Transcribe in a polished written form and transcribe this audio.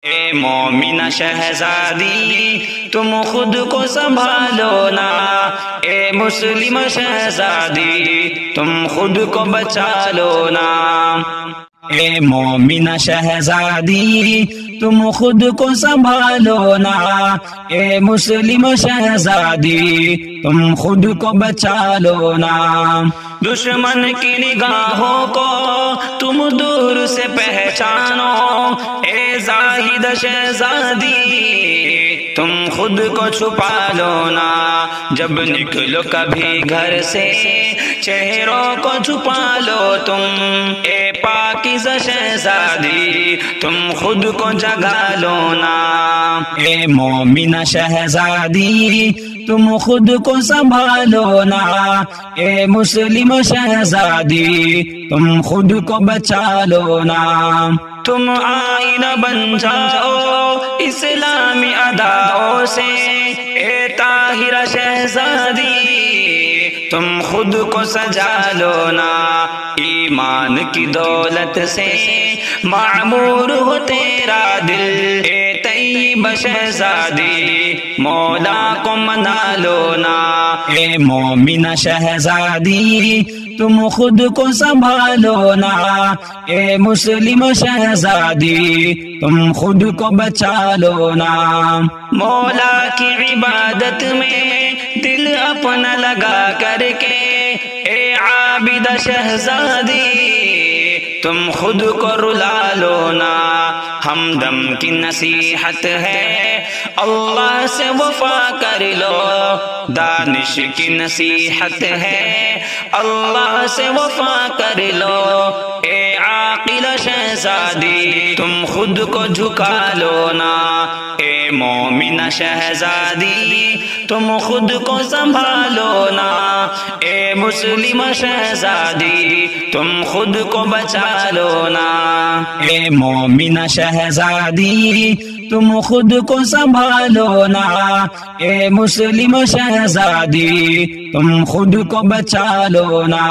اے مومنہ شہزادی تم خود کو سنبھالو نا، اے مسلم شہزادی تم خود کو بچا لو نا، اے مومنہ شہزادی تم خود کو سنبھالو نا، اے مسلم شہزادی تم خود کو بچا لو نا، دشمن کی نگاہوں کو تم دور سے پہچانو، اے زاہد شہزادی تم خود کو چھپا لو نا، جب نکلو کبھی گھر سے چہروں کو چھپا لو تم، اے پاکیزہ شہزادی تم خود کو جگا لو نا، اے مومنہ شہزادی تم خود کو سنبھالو نا، اے مسلم شہزادی تم خود کو بچا لو نا، تم آئینہ بن جاؤ اسلامی اداؤں سے، اے طاہرہ شہزادی تم خود کو سجا لو نا، ایمان کی دولت سے معمور ہو تیرا دل، اے طیب شہزادی مولا کو منا لو نا، اے مومنہ شہزادی تم خود کو سنبھالو نا، اے مسلم شہزادی تم خود کو بچا لو نا، مولا کی عبادت میں دل اپنا لگا کر کے، اے عابد شہزادی تم خود کو رلا لو نا، ہمدم کی نصیحت ہے اللہ سے وفا کر لو، دانش کی نصیحت ہے اللہ سے وفا کر لو، اے عاقل شہزادی تم خود کو جھکا لو نا، اے مومنہ شہزادی تم خود کو سنبھالو نا، اے مسلم شہزادی تم خود کو بچا لو نا، اے مومنہ شہزادی تم خود کو سنبھالو نا، اے مسلم شہزادی تم خود کو بچا لو نا۔